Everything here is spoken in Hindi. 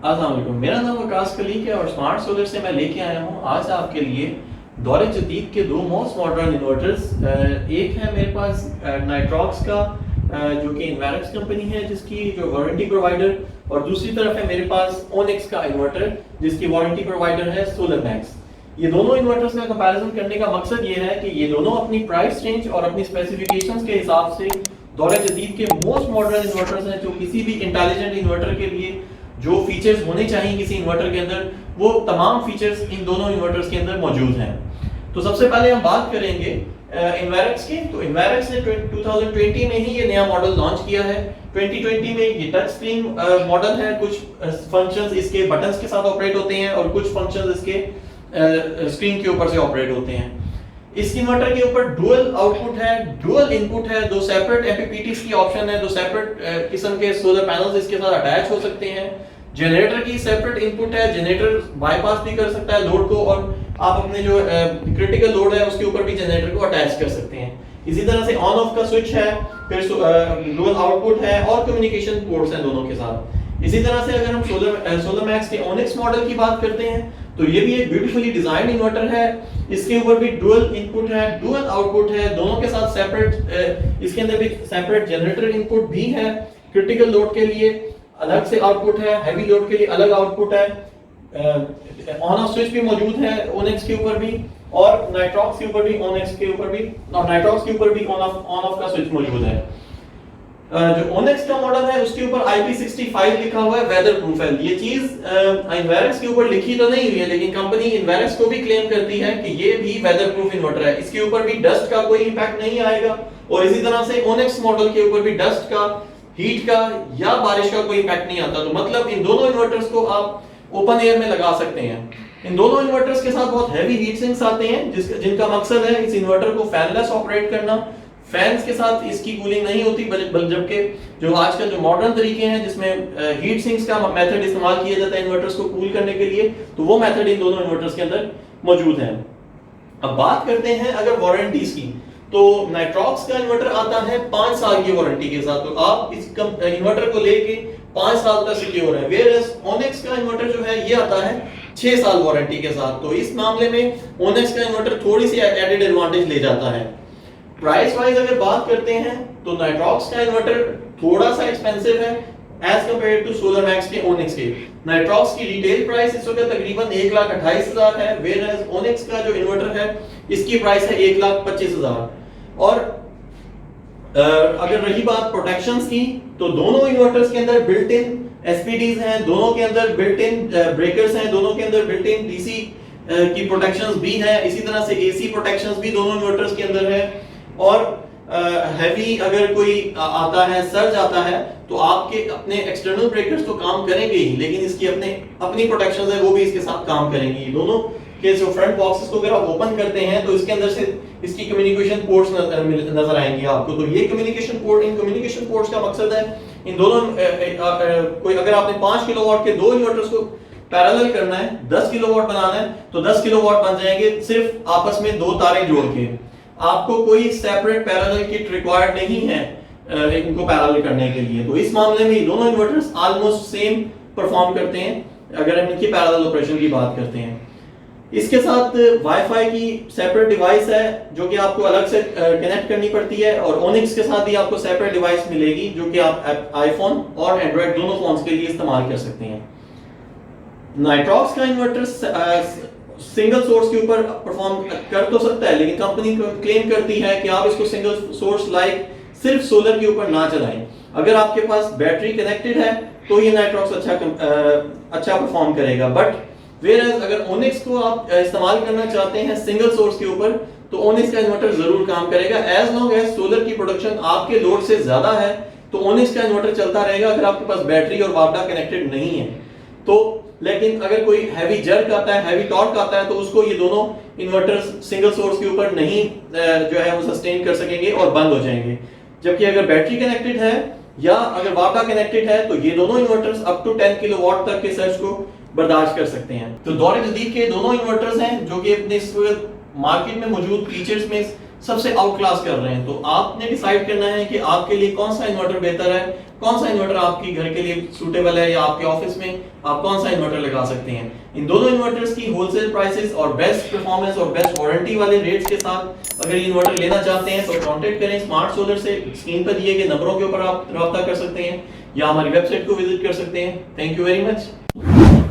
अस्सलाम वालेकुम, मेरा नाम वकास कलीक है और स्मार्ट सोलर से मैं लेके आया हूँ आज आपके लिए दौरे जदीद के दो मोस्ट मॉडर्न इन्वर्टर्स। एक है मेरे पास नाइट्रॉक्स का जो कि इन्वेरक्स कंपनी है जिसकी जो वारंटी प्रोवाइडर, और दूसरी तरफ है मेरे पास ओनिक्स का इन्वर्टर जिसकी वारंटी प्रोवाइडर है सोलर मैक्स। ये दोनों इन्वर्टर्स का कंपैरिजन करने का मकसद ये है कि ये दोनों अपनी प्राइस रेंज और अपनी स्पेसिफिकेशंस के हिसाब से दौरे जदीद के मोस्ट मॉडर्न इन्वर्टर्स हैं, जो किसी भी इंटेलिजेंट इन्वर्टर के लिए जो फीचर्स होने चाहिए किसी इन्वर्टर के अंदर वो तमाम फीचर्स इन दोनों इन्वर्टर्स के अंदर मौजूद हैं। तो सबसे पहले हम बात करेंगे इन्वेरक्स की। तो इन्वेरक्स ने 2020 में ही ये नया मॉडल लॉन्च किया है। 2020 में ये टच स्क्रीन मॉडल है, कुछ फंक्शंस इसके बटन्स के साथ ऑपरेट होते हैं और कुछ फंक्शंस इसके स्क्रीन के ऊपर से ऑपरेट होते हैं। इस इन्वर्टर के ऊपर डुअल आउटपुट है, डुअल इनपुट है, दो सेपरेट एमपीपीटीज की ऑप्शन है, दो सेपरेट किस्म के सोलर पैनल्स इसके साथ अटैच हो सकते हैं। जनरेटर की सेपरेट इनपुट है, जनरेटर बाईपास भी कर सकता है लोड को, और आप अपने जो क्रिटिकल लोड है उसके ऊपर भी जनरेटर को अटैच कर सकते हैं। इसी तरह से ऑन ऑफ का स्विच है, फिर डुअल आउटपुट है और कम्युनिकेशन पोर्ट्स हैं दोनों के साथ। इसी तरह से अगर हम सोलर मैक्स के ओनिक्स मॉडल की बात करते हैं तो ये भी एक ब्यूटीफुली डिजाइन इन्वर्टर है। इसके ऊपर भी डुअल इनपुट है, डुअल आउटपुट है, दोनों के साथ सेपरेट इसके अंदर भी सेपरेट जनरेटर इनपुट भी है। क्रिटिकल लोड के लिए अलग से आउटपुट है, हैवी लोड के लिए अलग आउटपुट है। ऑन ऑफ स्विच भी मौजूद है ओनिक्स के ऊपर भी, और नाइट्रॉक्स के ऊपर भी, ओनिक्स के ऊपर भी और नाइट्रॉक्स के ऊपर भी ऑन ऑफ का स्विच मौजूद है। जो ओनिक्स का मॉडल है उसके ऊपर IP65 लिखा हुआ है, वेदर प्रूफ है। ये चीज इन्वेरक्स के ऊपर लिखी तो नहीं हुई है, लेकिन कंपनी इन्वेरक्स को भी क्लेम करती है कि ये भी वेदर प्रूफ इन्वर्टर है, इसके ऊपर भी डस्ट का कोई इंपैक्ट नहीं आएगा। और इसी तरह से ओनिक्स मॉडल के ऊपर भी डस्ट का, हीट का या बारिश का कोई इंपैक्ट नहीं आता। तो मतलब इन दोनों इन्वर्टर्स को आप ओपन एयर में लगा सकते हैं। इन दोनों इन्वर्टर्स के साथ बहुत हैवी हीट सिंक्स आते हैं जिनका मकसद है इस इन्वर्टर को फैनलेस ऑपरेट करना। फैंस के साथ इसकी कूलिंग नहीं होती, जबकि जो आजकल जो मॉडर्न तरीके हैं जिसमें हीट सिंक्स का मेथड इस्तेमाल किया जाता है इन्वर्टर्स को कूल करने के लिए, तो वो मेथड इन दोनों इन्वर्टर्स के अंदर मौजूद है। अब बात करते हैं अगर वारंटीज की, तो नाइट्रॉक्स का इन्वर्टर आता है 5 साल की वारंटी के साथ, तो आप इस इन्वर्टर को लेके 5 साल तक सिक्योर है। वेयरएस ओनिक्स का इन्वर्टर जो है ये आता है 6 साल वारंटी के साथ। तो इस मामले में ओनिक्स का इन्वर्टर थोड़ी सी एडेड एडवांटेज ले जाता है। प्राइस वाइज अगर बात करते हैं तो नाइट्रॉक्स का इन्वर्टर थोड़ा सा एक्सपेंसिव है as compare to Solar Max के ओनिक्स के। नाइट्रॉक्स की रिटेल प्राइस इस वक्त तकरीबन 1,28,000 है, वेयरएस ओनिक्स का जो इन्वर्टर है इसकी प्राइस है 1,25,000। और अगर रही बात प्रोटेक्शंस की, तो दोनों इन्वर्टर्स के अंदर बिल्ट इन एसपीडीज हैं, दोनों के अंदर बिल्ट इन ब्रेकर्स हैं, दोनों के अंदर बिल्ट इन डीसी की प्रोटेक्शंस भी है। इसी तरह से एसी प्रोटेक्शंस भी दोनों इन्वर्टर्स के अंदर है। और हैवी अगर कोई आता है, सर्ज आता है, तो आपके अपने एक्सटर्नल ब्रेकर्स तो काम करेंगे ही, लेकिन इसकी अपनी प्रोटेक्शंस है वो भी इसके साथ काम करेंगी। दोनों के जो फ्रंट बॉक्सेस को अगर आप ओपन करते हैं तो इसके अंदर से इसकी कम्युनिकेशन पोर्ट्स नजर आएंगे आपको। तो ये communication port, in communication ports का मकसद है इन दोनों कोई अगर आपने 5 किलोवाट के दो इन्वर्टर्स को पैरेलल करना है, 10 किलोवाट बनाना है, तो 10 किलोवाट बन जाएंगे सिर्फ आपस में दो तारें जोड़ के। आपको कोई सेपरेट पैरेलल किट रिक्वायर्ड नहीं है इनको पैरेलल करने के लिए। तो इस मामले में ये दोनों इन्वर्टर्स ऑलमोस्ट सेम परफॉर्म करते हैं अगर हम इनकी पैरेलल ऑपरेशन की बात करते हैं। इसके साथ वाईफाई की सेपरेट डिवाइस है जो कि आपको अलग से कनेक्ट करनी पड़ती है, और ओनिक्स के साथ भी आपको सेपरेट डिवाइस मिलेगी जो कि आप आईफोन और एंड्रॉइड दोनों फोन्स के लिए इस्तेमाल कर सकते हैं। नाइट्रॉक्स का इन्वर्टर सिंगल सोर्स के ऊपर परफॉर्म कर तो सकता है, लेकिन कंपनी क्लेम करती है कि आप इसको सिंगल सोर्स लाइक सिर्फ सोलर के ऊपर ना चलाएं। अगर आपके पास बैटरी कनेक्टेड है तो ये नाइट्रॉक्स अच्छा परफॉर्म करेगा। बट वेयरएज अगर ओनिक्स को आप इस्तेमाल करना चाहते हैं सिंगल सोर्स के ऊपर, तो ओनिक्स का इन्वर्टर जरूर काम करेगा। एज लॉन्ग एज सोलर की प्रोडक्शन आपके लोड से ज्यादा है तो ओनिक्स का इन्वर्टर चलता रहेगा अगर आपके पास बैटरी और वापडा कनेक्टेड नहीं है तो। लेकिन अगर कोई हैवी जर्क आता है, हैवी टॉर्क आता है, तो उसको ये दोनों इन्वर्टर्स सिंगल सोर्स के ऊपर नहीं जो है वो सस्टेन कर सकेंगे और बंद हो जाएंगे। जबकि अगर बैटरी कनेक्टेड है या अगर वापडा कनेक्टेड है तो ये दोनों इन्वर्टर्स अप टू 10 किलोवाट तक के सर्ज को बर्दाश्त कर सकते हैं। तो दौरे जदीद के दोनों इन्वर्टर्स हैं जो कि अपने इस वक्त मार्केट में मौजूद फीचर्स में सबसे आउट क्लास कर रहे हैं। तो आपने डिसाइड करना है कि आपके लिए कौन सा इन्वर्टर बेहतर है, कौन सा इन्वर्टर आपके घर के लिए सूटेबल है, या आपके ऑफिस में आप कौन सा इन्वर्टर लगा सकते हैं। इन दोनों इन्वर्टर्स की होलसेल प्राइसेस और बेस्ट परफॉर्मेंस और बेस्ट वारंटी वाले रेट्स के साथ अगर ये इन्वर्टर लेना चाहते हैं तो कांटेक्ट करें स्मार्ट सोलर से। स्क्रीन पर दिए गए नंबरों के ऊपर आप रब्ता कर सकते हैं या हमारी वेबसाइट को विजिट कर सकते हैं। Thank you very much.